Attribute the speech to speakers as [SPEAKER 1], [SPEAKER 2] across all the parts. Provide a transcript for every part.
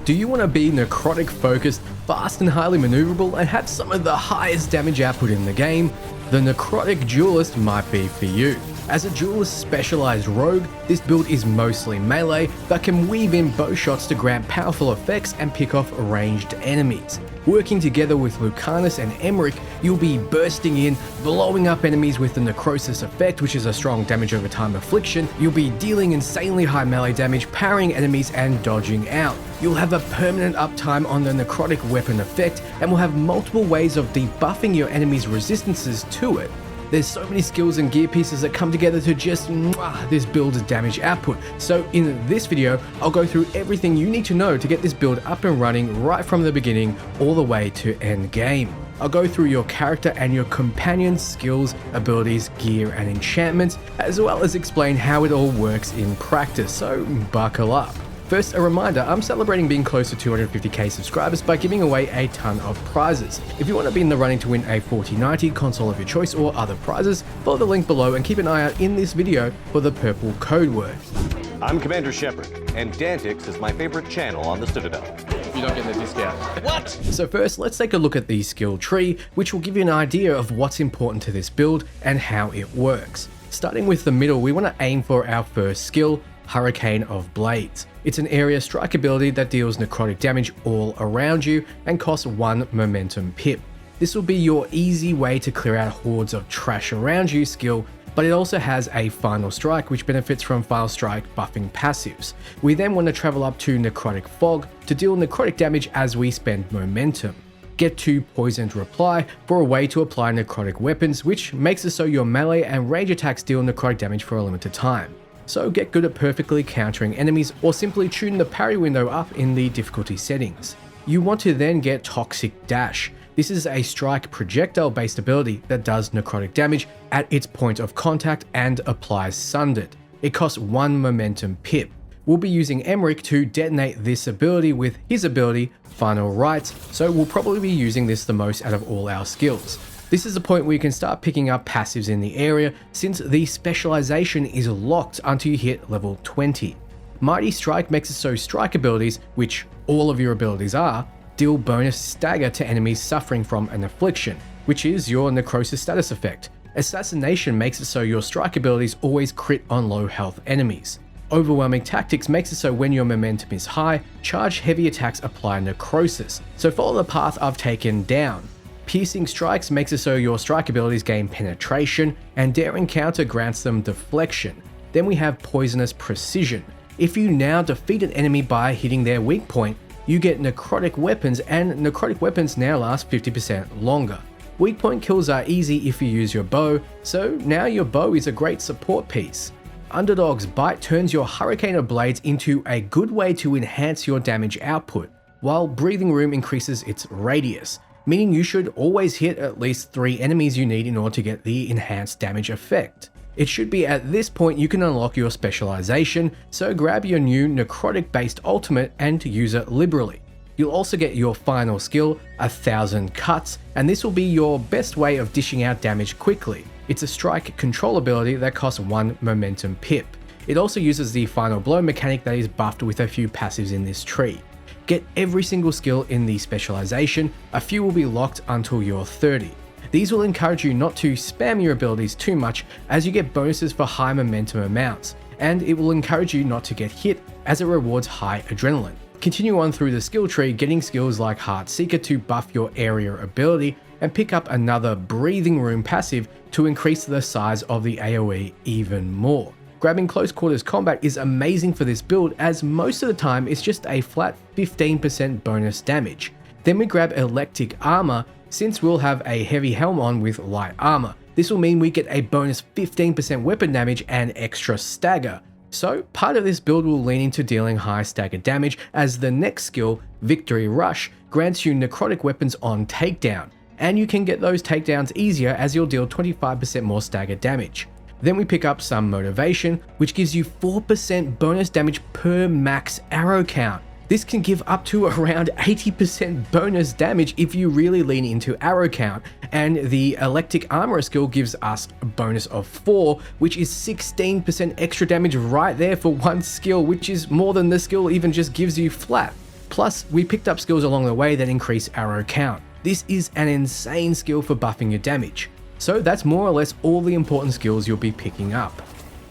[SPEAKER 1] Do you want to be necrotic focused, fast and highly maneuverable, and have some of the highest damage output in the game? The Necrotic Duelist might be for you. As a duelist specialized rogue, this build is mostly melee, but can weave in bow shots to grant powerful effects and pick off ranged enemies. Working together with Lucanis and Emmrich, you'll be bursting in, blowing up enemies with the Necrosis effect, which is a strong damage over time affliction. You'll be dealing insanely high melee damage, parrying enemies and dodging out. You'll have a permanent uptime on the Necrotic weapon effect, and will have multiple ways of debuffing your enemy's resistances to it. There's so many skills and gear pieces that come together to just this build's damage output. So in this video, I'll go through everything you need to know to get this build up and running right from the beginning all the way to end game. I'll go through your character and your companion's skills, abilities, gear and enchantments, as well as explain how it all works in practice, so buckle up. First, a reminder, I'm celebrating being close to 250k subscribers by giving away a ton of prizes. If you want to be in the running to win a 4090 console of your choice or other prizes, follow the link below and keep an eye out in this video for the purple code word.
[SPEAKER 2] I'm Commander Shepard, and Dantix is my favorite channel on the Citadel.
[SPEAKER 3] You don't get the discount.
[SPEAKER 2] What?
[SPEAKER 1] So first, let's take a look at the skill tree, which will give you an idea of what's important to this build and how it works. Starting with the middle, we want to aim for our first skill, Hurricane of Blades. It's an area strike ability that deals necrotic damage all around you and costs 1 momentum pip. This will be your easy way to clear out hordes of trash around you skill, but it also has a final strike which benefits from final strike buffing passives. We then want to travel up to Necrotic Fog to deal necrotic damage as we spend momentum. Get to Poisoned Reply for a way to apply necrotic weapons, which makes it so your melee and range attacks deal necrotic damage for a limited time. So get good at perfectly countering enemies or simply tune the parry window up in the difficulty settings. You want to then get Toxic Dash. This is a strike projectile based ability that does necrotic damage at its point of contact and applies Sundered. It costs 1 momentum pip. We'll be using Emmrich to detonate this ability with his ability Final Rites, so we'll probably be using this the most out of all our skills. This is the point where you can start picking up passives in the area, since the specialization is locked until you hit level 20. Mighty Strike makes it so strike abilities, which all of your abilities are, deal bonus stagger to enemies suffering from an affliction, which is your necrosis status effect. Assassination makes it so your strike abilities always crit on low health enemies. Overwhelming Tactics makes it so when your momentum is high, charged heavy attacks apply necrosis, so follow the path I've taken down. Piercing Strikes makes it so your strike abilities gain penetration, and Daring Counter grants them deflection. Then we have Poisonous Precision. If you now defeat an enemy by hitting their weak point, you get Necrotic Weapons, and Necrotic Weapons now last 50% longer. Weak point kills are easy if you use your bow, so now your bow is a great support piece. Underdog's Bite turns your Hurricane of Blades into a good way to enhance your damage output, while Breathing Room increases its radius, meaning you should always hit at least 3 enemies you need in order to get the enhanced damage effect. It should be at this point you can unlock your specialization, so grab your new necrotic based ultimate and use it liberally. You'll also get your final skill, 1000 Cuts, and this will be your best way of dishing out damage quickly. It's a strike control ability that costs 1 momentum pip. It also uses the final blow mechanic that is buffed with a few passives in this tree. Get every single skill in the specialization, a few will be locked until you're 30. These will encourage you not to spam your abilities too much as you get bonuses for high momentum amounts, and it will encourage you not to get hit as it rewards high adrenaline. Continue on through the skill tree, getting skills like Heartseeker to buff your area ability, and pick up another Breathing Room passive to increase the size of the AoE even more. Grabbing Close Quarters Combat is amazing for this build, as most of the time it's just a flat 15% bonus damage. Then we grab Electric Armor, since we'll have a heavy helm on with light armor. This will mean we get a bonus 15% weapon damage and extra stagger. So part of this build will lean into dealing high stagger damage, as the next skill, Victory Rush, grants you necrotic weapons on takedown, and you can get those takedowns easier as you'll deal 25% more stagger damage. Then we pick up some Motivation, which gives you 4% bonus damage per max arrow count. This can give up to around 80% bonus damage if you really lean into arrow count, and the Electric Armor skill gives us a bonus of 4, which is 16% extra damage right there for one skill, which is more than the skill even just gives you flat. Plus, we picked up skills along the way that increase arrow count. This is an insane skill for buffing your damage. So that's more or less all the important skills you'll be picking up.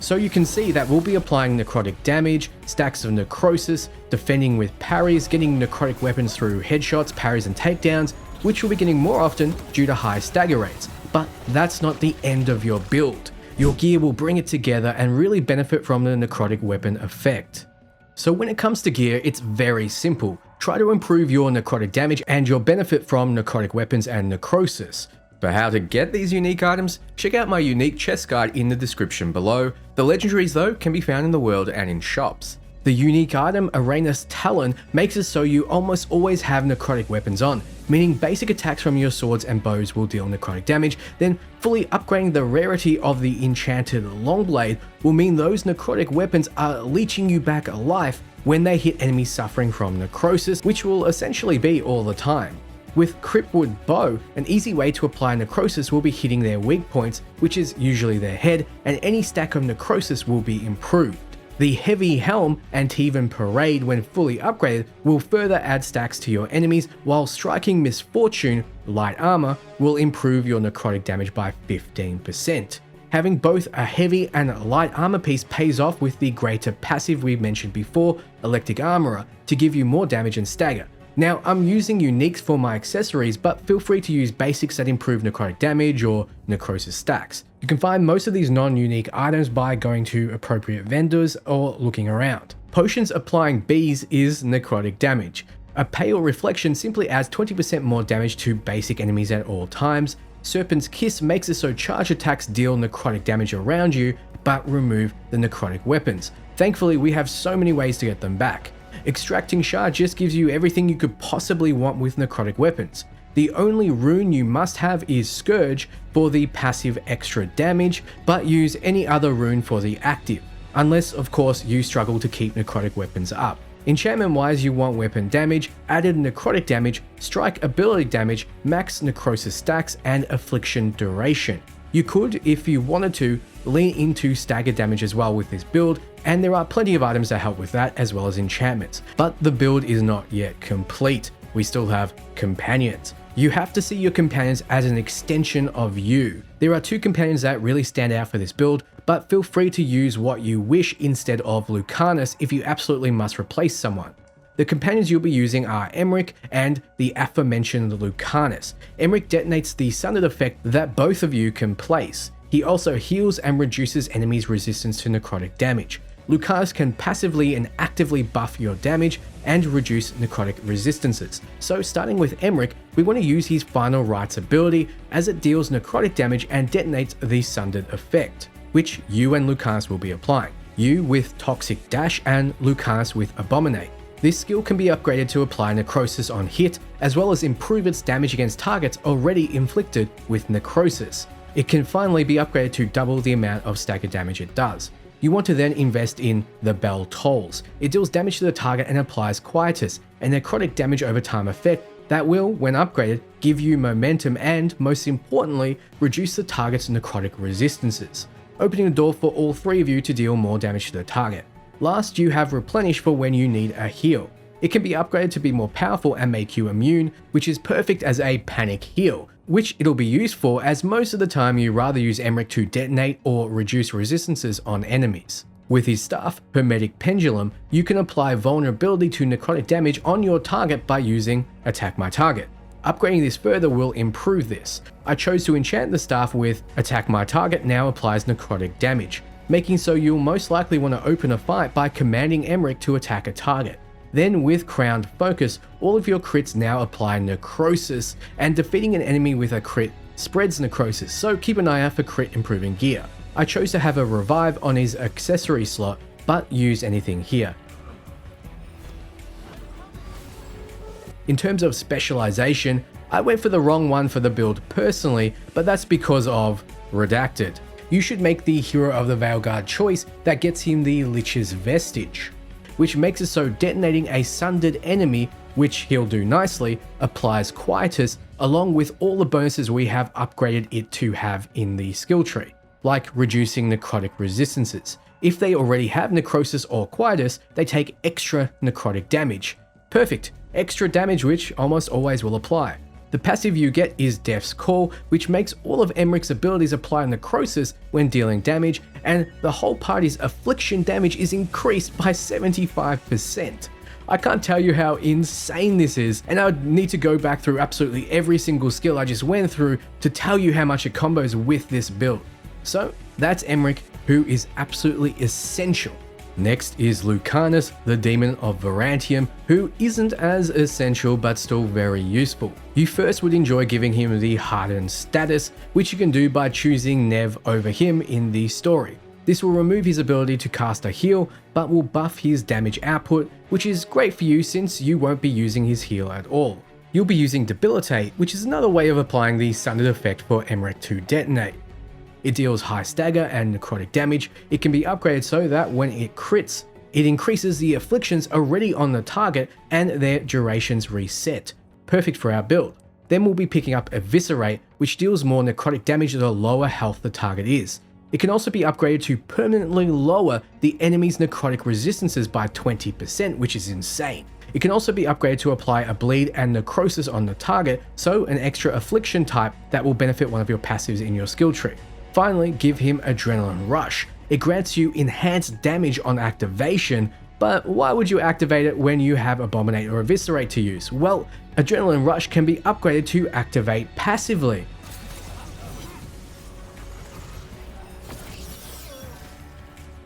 [SPEAKER 1] So you can see that we'll be applying necrotic damage, stacks of necrosis, defending with parries, getting necrotic weapons through headshots, parries and takedowns, which we'll be getting more often due to high stagger rates. But that's not the end of your build. Your gear will bring it together and really benefit from the necrotic weapon effect. So when it comes to gear, it's very simple. Try to improve your necrotic damage and you'll benefit from necrotic weapons and necrosis. For how to get these unique items, check out my unique chest guide in the description below. The legendaries though can be found in the world and in shops. The unique item, Arena's Talon, makes it so you almost always have necrotic weapons on, meaning basic attacks from your swords and bows will deal necrotic damage, then fully upgrading the rarity of the enchanted longblade will mean those necrotic weapons are leeching you back alive when they hit enemies suffering from necrosis, which will essentially be all the time. With Cryptwood Bow, an easy way to apply necrosis will be hitting their weak points, which is usually their head, and any stack of necrosis will be improved. The Heavy Helm and Tevan Parade, when fully upgraded, will further add stacks to your enemies, while Striking Misfortune, Light Armor, will improve your necrotic damage by 15%. Having both a heavy and a light armor piece pays off with the greater passive we mentioned before, Electric Armorer, to give you more damage and stagger. Now, I'm using uniques for my accessories, but feel free to use basics that improve necrotic damage or necrosis stacks. You can find most of these non-unique items by going to appropriate vendors or looking around. Potions applying bees is necrotic damage. A Pale Reflection simply adds 20% more damage to basic enemies at all times. Serpent's Kiss makes it so charge attacks deal necrotic damage around you, but remove the necrotic weapons. Thankfully, we have so many ways to get them back. Extracting Shard just gives you everything you could possibly want with necrotic weapons. The only rune you must have is Scourge for the passive extra damage, but use any other rune for the active, unless of course you struggle to keep necrotic weapons up. Enchantment wise, you want weapon damage, added necrotic damage, strike ability damage, max necrosis stacks, and affliction duration. You could, if you wanted to, lean into stagger damage as well with this build, and there are plenty of items that help with that as well as enchantments. But the build is not yet complete. We still have companions. You have to see your companions as an extension of you. There are two companions that really stand out for this build, but feel free to use what you wish instead of Lucanis if you absolutely must replace someone. The companions you'll be using are Emmrich and the aforementioned Lucanis. Emmrich detonates the sundered effect that both of you can place. He also heals and reduces enemies' resistance to necrotic damage. Lucanis can passively and actively buff your damage and reduce necrotic resistances. So starting with Emmrich, we want to use his Final Rites ability as it deals necrotic damage and detonates the sundered effect, which you and Lucanis will be applying. You with Toxic Dash and Lucanis with Abominate. This skill can be upgraded to apply necrosis on hit, as well as improve its damage against targets already inflicted with necrosis. It can finally be upgraded to double the amount of stagger damage it does. You want to then invest in the Bell Tolls. It deals damage to the target and applies Quietus, a necrotic damage over time effect that will, when upgraded, give you momentum and, most importantly, reduce the target's necrotic resistances, opening the door for all three of you to deal more damage to the target. Last, you have Replenish for when you need a heal. It can be upgraded to be more powerful and make you immune, which is perfect as a panic heal, which it'll be used for as most of the time you rather use Emmrich to detonate or reduce resistances on enemies. With his staff, Hermetic Pendulum, you can apply vulnerability to necrotic damage on your target by using Attack My Target. Upgrading this further will improve this. I chose to enchant the staff with Attack My Target now applies necrotic damage, making so you'll most likely want to open a fight by commanding Emmrich to attack a target. Then with Crowned Focus, all of your crits now apply necrosis, and defeating an enemy with a crit spreads necrosis, so keep an eye out for crit improving gear. I chose to have a revive on his accessory slot, but use anything here. In terms of specialization, I went for the wrong one for the build personally, but that's because of Redacted. You should make the Hero of the Veilguard choice that gets him the Lich's Vestige, which makes it so detonating a sundered enemy, which he'll do nicely, applies Quietus along with all the bonuses we have upgraded it to have in the skill tree, like reducing necrotic resistances. If they already have necrosis or Quietus, they take extra necrotic damage. Perfect, extra damage which almost always will apply. The passive you get is Death's Call, which makes all of Emmrich's abilities apply necrosis when dealing damage, and the whole party's affliction damage is increased by 75%. I can't tell you how insane this is, and I would need to go back through absolutely every single skill I just went through to tell you how much it combos with this build. So that's Emmrich, who is absolutely essential. Next is Lucanis, the Demon of Varantium, who isn't as essential but still very useful. You first would enjoy giving him the Hardened status, which you can do by choosing Nev over him in the story. This will remove his ability to cast a heal, but will buff his damage output, which is great for you since you won't be using his heal at all. You'll be using Debilitate, which is another way of applying the standard effect for Emmrich to detonate. It deals high stagger and necrotic damage. It can be upgraded so that when it crits, it increases the afflictions already on the target and their durations reset. Perfect for our build. Then we'll be picking up Eviscerate, which deals more necrotic damage the lower health the target is. It can also be upgraded to permanently lower the enemy's necrotic resistances by 20%, which is insane. It can also be upgraded to apply a bleed and necrosis on the target, so an extra affliction type that will benefit one of your passives in your skill tree. Finally, give him Adrenaline Rush. It grants you enhanced damage on activation, but why would you activate it when you have Abominate or Eviscerate to use? Well, Adrenaline Rush can be upgraded to activate passively.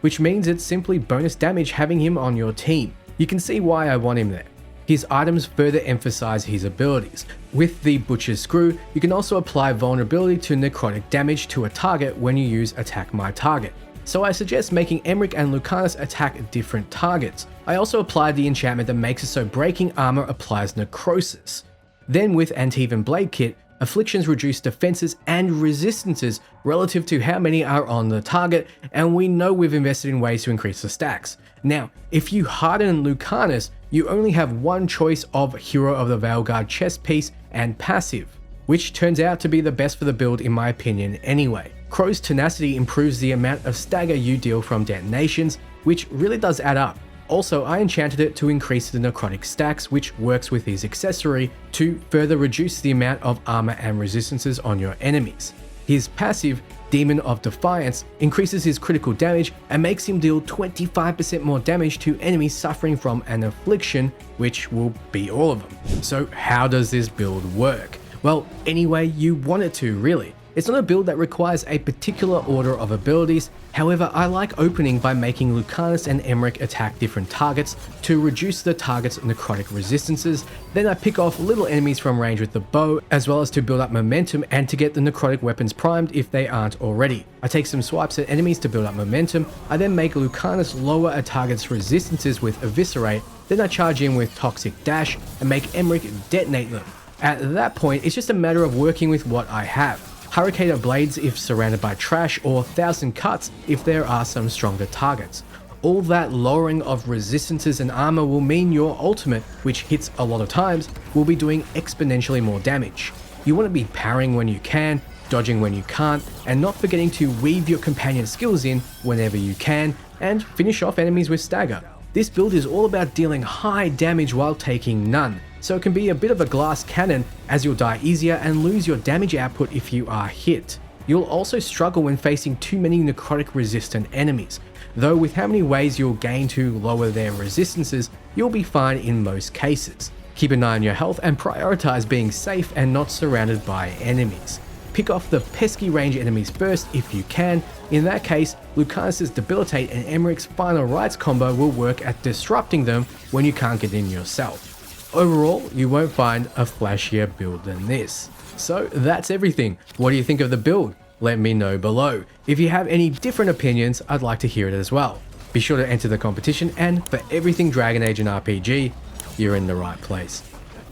[SPEAKER 1] Which means it's simply bonus damage having him on your team. You can see why I want him there. His items further emphasize his abilities. With the Butcher's Screw, you can also apply vulnerability to necrotic damage to a target when you use Attack My Target. So I suggest making Emmrich and Lucanis attack different targets. I also applied the enchantment that makes it so breaking armor applies necrosis. Then with Antivan Blade Kit, afflictions reduce defenses and resistances relative to how many are on the target, and we know we've invested in ways to increase the stacks. Now, if you harden Lucanis, you only have one choice of Hero of the Veilguard chest piece and passive, which turns out to be the best for the build in my opinion anyway. Crow's Tenacity improves the amount of stagger you deal from detonations, which really does add up. Also, I enchanted it to increase the necrotic stacks, which works with his accessory to further reduce the amount of armor and resistances on your enemies. His passive, Demon of Defiance, increases his critical damage and makes him deal 25% more damage to enemies suffering from an affliction, which will be all of them. So how does this build work? Well, any way you want it to, really. It's not a build that requires a particular order of abilities, however I like opening by making Lucanis and Emmrich attack different targets to reduce the target's necrotic resistances, then I pick off little enemies from range with the bow, as well as to build up momentum and to get the necrotic weapons primed if they aren't already. I take some swipes at enemies to build up momentum, I then make Lucanis lower a target's resistances with Eviscerate, then I charge in with Toxic Dash and make Emmrich detonate them. At that point, it's just a matter of working with what I have. Hurricaneer Blades if surrounded by trash, or 1000 Cuts if there are some stronger targets. All that lowering of resistances and armor will mean your ultimate, which hits a lot of times, will be doing exponentially more damage. You want to be parrying when you can, dodging when you can't, and not forgetting to weave your companion skills in whenever you can, and finish off enemies with stagger. This build is all about dealing high damage while taking none, so it can be a bit of a glass cannon as you'll die easier and lose your damage output if you are hit. You'll also struggle when facing too many necrotic resistant enemies, though with how many ways you'll gain to lower their resistances, you'll be fine in most cases. Keep an eye on your health and prioritize being safe and not surrounded by enemies. Pick off the pesky range enemies first if you can. In that case, Lucanis' Debilitate and Emmrich's Final Rites combo will work at disrupting them when you can't get in yourself. Overall, you won't find a flashier build than this. So that's everything. What do you think of the build? Let me know below. If you have any different opinions, I'd like to hear it as well. Be sure to enter the competition, and for everything Dragon Age and RPG, you're in the right place.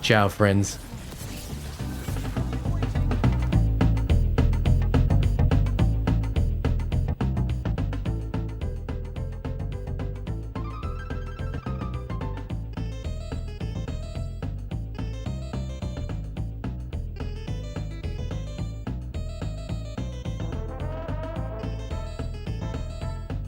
[SPEAKER 1] Ciao friends.